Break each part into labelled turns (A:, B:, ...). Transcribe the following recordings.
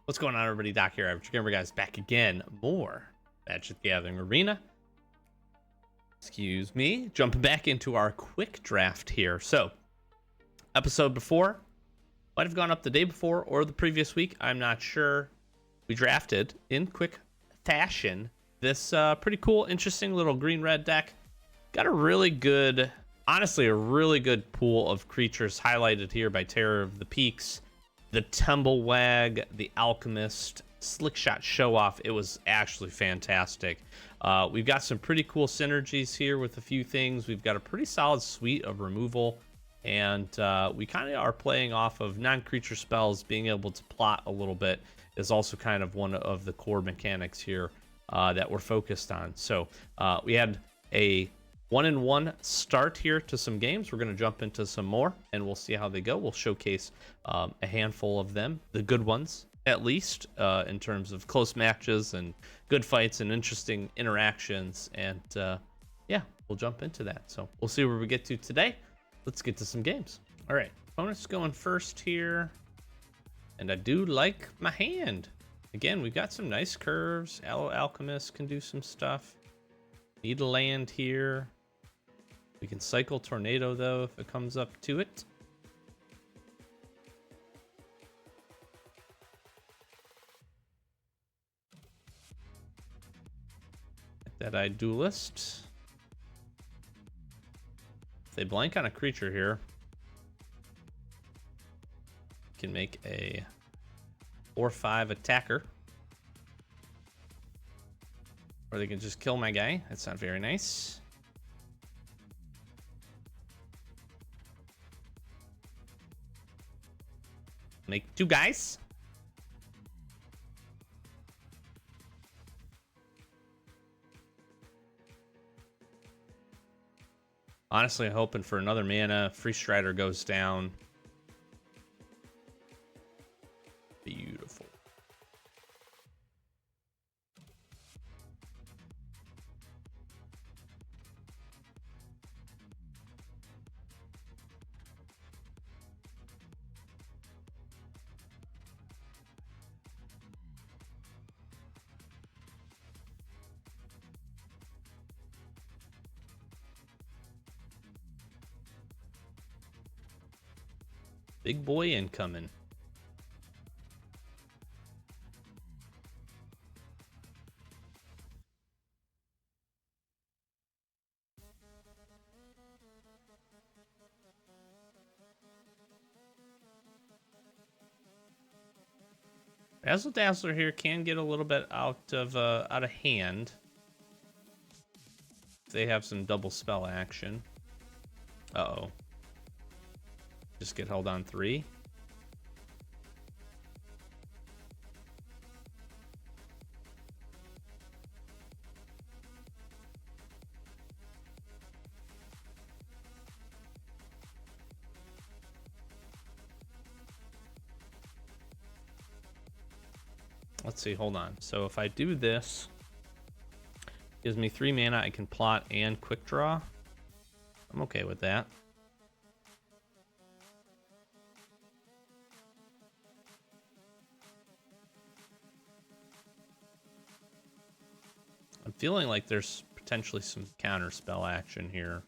A: What's going on, everybody? Doc here, Average Gamer Guys, back again. More Magic the Gathering Arena. Excuse me. Jumping back into our quick draft here. So, episode before, might have gone up the day before or the previous week. I'm not sure. We drafted, in quick fashion, this pretty cool, interesting little green-red deck. Got a really good, honestly, a really good pool of creatures highlighted here by Terror of the Peaks. The Tumblewag, the Alchemist, Slickshot Show-Off. It was actually fantastic. We've got some pretty cool synergies here with a few things. We've got a pretty solid suite of removal, and we kind of are playing off of non-creature spells. Being able to plot a little bit is also kind of one of the core mechanics here that we're focused on. So we had a 1-1 start here to some games. We're going to jump into some more, and we'll see how they go. We'll showcase a handful of them, the good ones, at least, in terms of close matches and good fights and interesting interactions. And yeah, we'll jump into that. So we'll see where we get to today. Let's get to some games. All right, opponent's going first here, and I do like my hand. Again, we've got some nice curves. Alchemist can do some stuff. Need a land here. We can cycle Tornado, though, if it comes up to it. Dead-Eye Duelist. If they blank on a creature here, can make a 4/5 attacker. Or they can just kill my guy. That's not very nice. Make two guys. Honestly, I'm hoping for another mana. Free Strider goes down. Beautiful. Big boy incoming. Razzle Dazzler here can get a little bit out of hand. They have some double spell action. Uh-oh. Just get held on 3. Let's see, hold on. So if I do this, gives me 3 mana, I can plot and quick draw. I'm okay with that. I'm feeling like there's potentially some counter spell action here.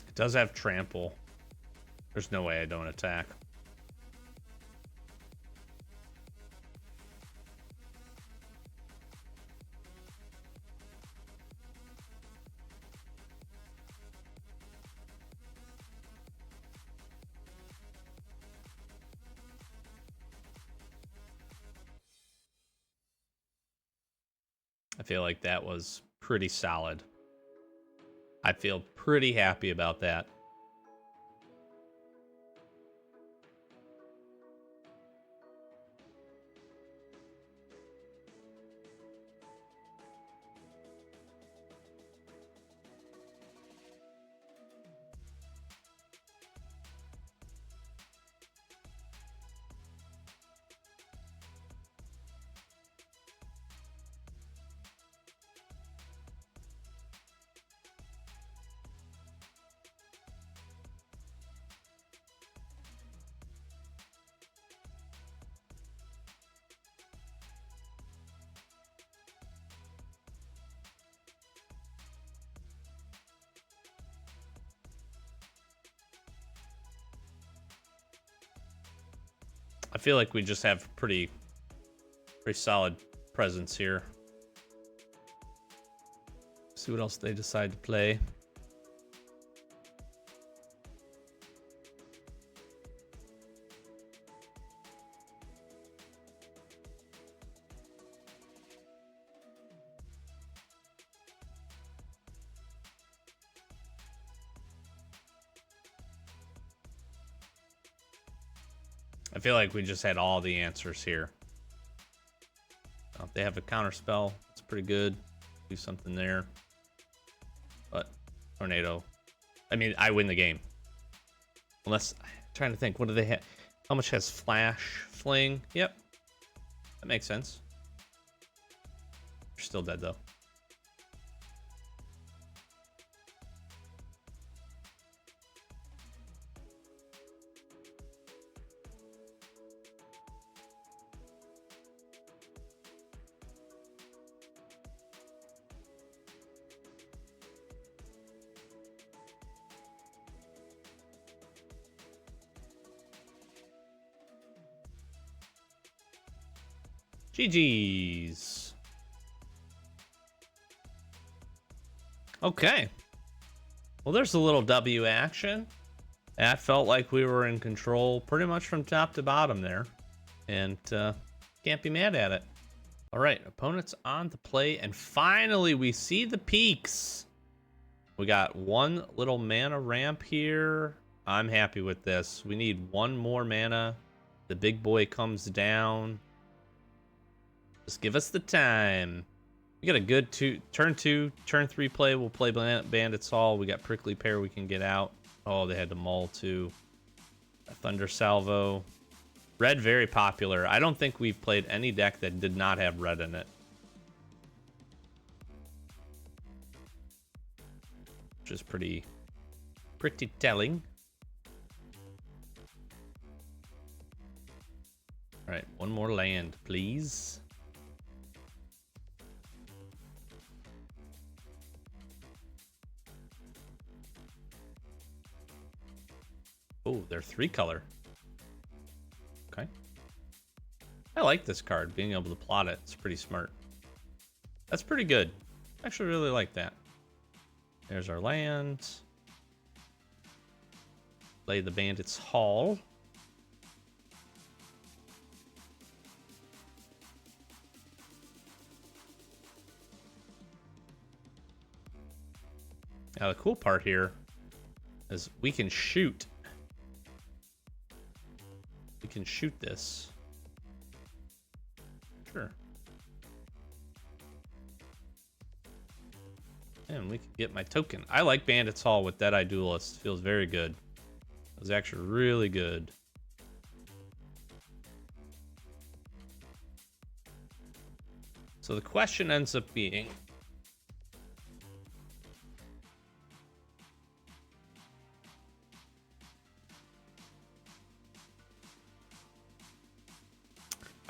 A: It does have trample. There's no way I don't attack. I feel like that was pretty solid. I feel pretty happy about that. I feel like we just have pretty solid presence here. See what else they decide to play. I feel like we just had all the answers here. If they have a counter spell, it's pretty good. Do something there. But tornado. I mean, I win the game. Unless, I'm trying to think, what do they have? How much has flash, fling? Yep. That makes sense. You're still dead though. GG's. Okay. Well, there's a little W action. That felt like we were in control pretty much from top to bottom there. And can't be mad at it. All right, opponents on the play. And finally, we see the peaks. We got one little mana ramp here. I'm happy with this. We need one more mana. The big boy comes down. Just give us the time. We got a good turn 3 play. We'll play Bandit's Hall. We got Prickly Pear we can get out. Oh, they had to mull too. A Thunder Salvo. Red, very popular. I don't think we've played any deck that did not have red in it. Which is pretty telling. All right, one more land, please. Oh, they're 3-color. Okay. I like this card, being able to plot it. It's pretty smart. That's pretty good. I actually really like that. There's our lands. Play the Bandit's Hall. Now the cool part here is we can shoot. We can shoot this. Sure. And we can get my token. I like Bandit's Hall with Deadeye Duelist. Feels very good. It was actually really good. So the question ends up being,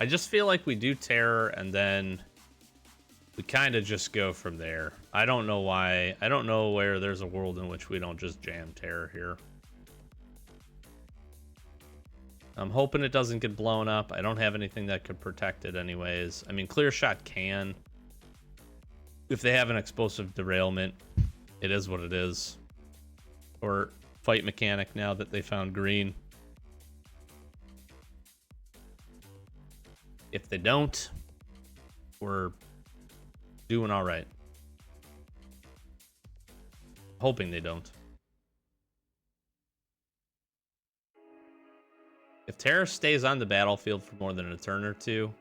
A: I just feel like we do Terror and then we kind of just go from there. I don't know why. I don't know where there's a world in which we don't just jam Terror here. I'm hoping it doesn't get blown up. I don't have anything that could protect it anyways. I mean, Clear Shot can. If they have an explosive derailment, it is what it is. Or Fight Mechanic now that they found green. If they don't, we're Doing all right. Hoping they don't. If Terra stays on the battlefield for more than a turn or two,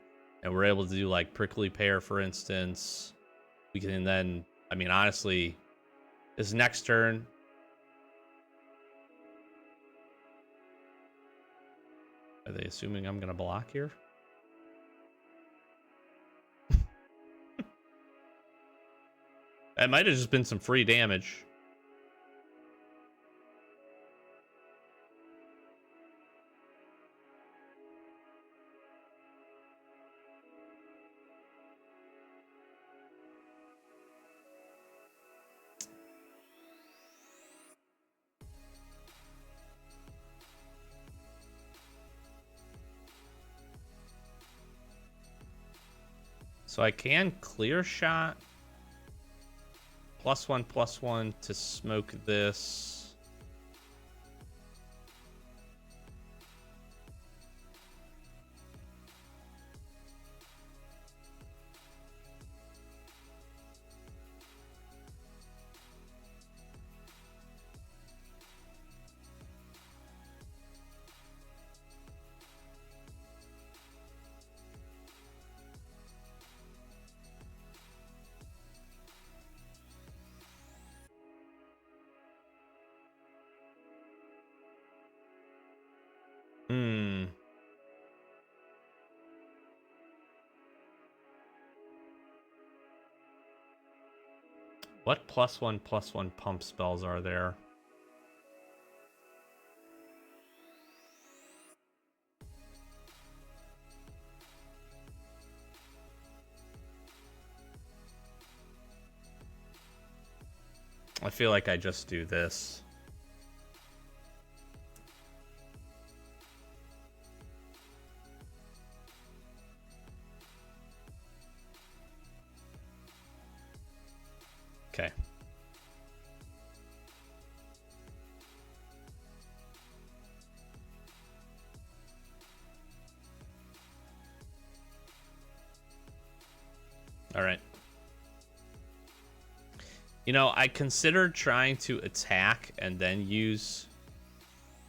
A: and we're able to do like Prickly Pear, for instance, we can then, I mean, honestly, this next turn, are they assuming I'm going to block here? That might have just been some free damage. So I can clear shot. +1/+1 to smoke this. What +1/+1 pump spells are there? I feel like I just do this. Okay. All right. You know, I considered trying to attack and then use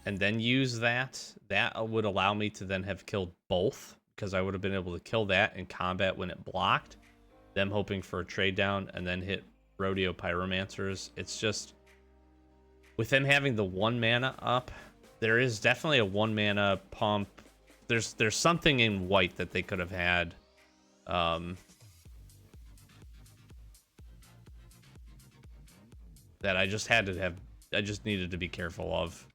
A: that. That would allow me to then have killed both, because I would have been able to kill that in combat when it blocked, them hoping for a trade down, and then hit Rodeo Pyromancers. It's just, with them having the 1 mana up, there is definitely a 1 mana pump. There's something in white that they could have had. That I just had to have, I just needed to be careful of.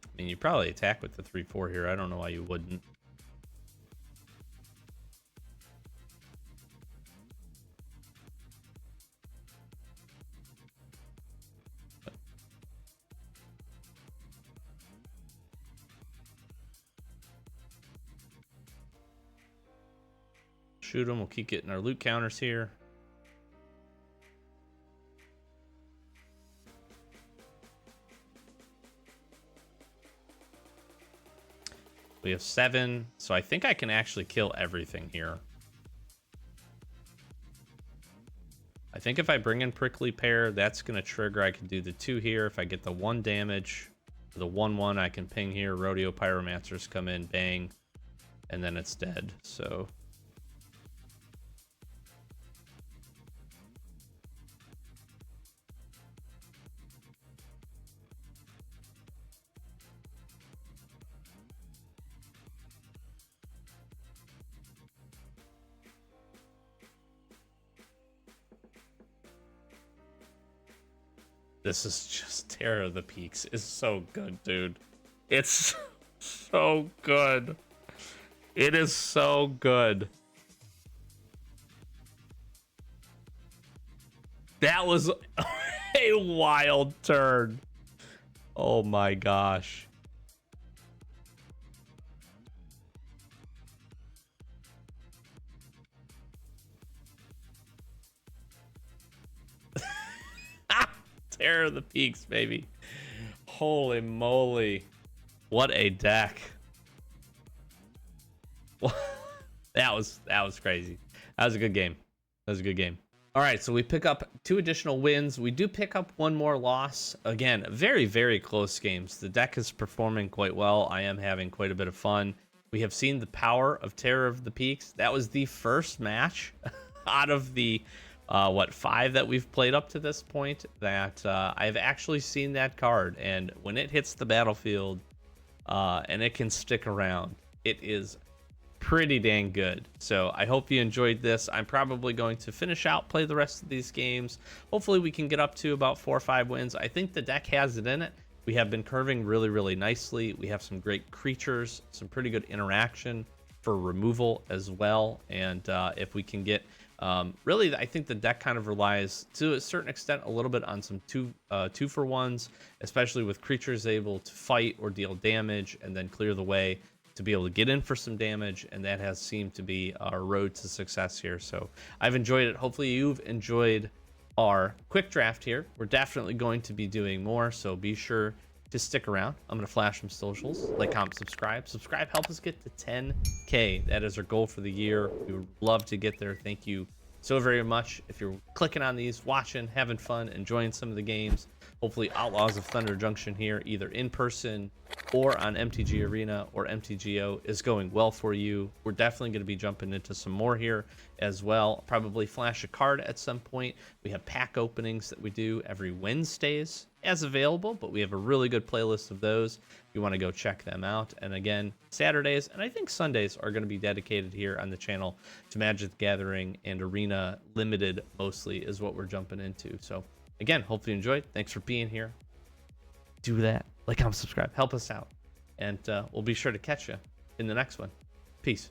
A: I mean, you probably attack with the 3/4 here. I don't know why you wouldn't. Shoot them. We'll keep getting our loot counters here. We have 7, so I think I can actually kill everything here. I think if I bring in Prickly Pear, that's going to trigger. I can do the 2 here. If I get the 1 damage, the 1/1, I can ping here. Rodeo Pyromancers come in, bang, and then it's dead. So this is just Terror of the Peaks. It's so good, dude. It's so good. It is so good. That was a wild turn. Oh my gosh. Terror of the Peaks, baby. Holy moly. What a deck. That was crazy. That was a good game. That was a good game. All right, so we pick up 2 additional wins. We do pick up 1 more loss. Again, very, very close games. The deck is performing quite well. I am having quite a bit of fun. We have seen the power of Terror of the Peaks. That was the first match out of the, 5 that we've played up to this point that I've actually seen that card. And when it hits the battlefield and it can stick around, it is pretty dang good. So I hope you enjoyed this. I'm probably going to finish out, play the rest of these games. Hopefully we can get up to about 4 or 5 wins. I think the deck has it in it. We have been curving really, really nicely. We have some great creatures, some pretty good interaction for removal as well. And if we can get really, I think the deck kind of relies to a certain extent a little bit on some 2-for-1s, especially with creatures able to fight or deal damage and then clear the way to be able to get in for some damage, and that has seemed to be our road to success here. So I've enjoyed it. Hopefully you've enjoyed our quick draft here. We're definitely going to be doing more, so be sure to stick around. I'm going to flash some socials. Like, comment, subscribe. Help us get to 10K. That is our goal for the year. We would love to get there. Thank you so very much if you're clicking on these, watching, having fun, enjoying some of the games. Hopefully Outlaws of Thunder Junction here, either in person or on MTG Arena or MTGO, is going well for you. We're definitely going to be jumping into some more here as well. Probably flash a card at some point. We have pack openings that we do every Wednesdays as available, but we have a really good playlist of those. If you want to go check them out. And again, Saturdays and I think Sundays are going to be dedicated here on the channel to Magic the Gathering and Arena Limited mostly is what we're jumping into. So again, hopefully you enjoyed. Thanks for being here. Do that. Like, comment, subscribe. Help us out. And we'll be sure to catch you in the next one. Peace.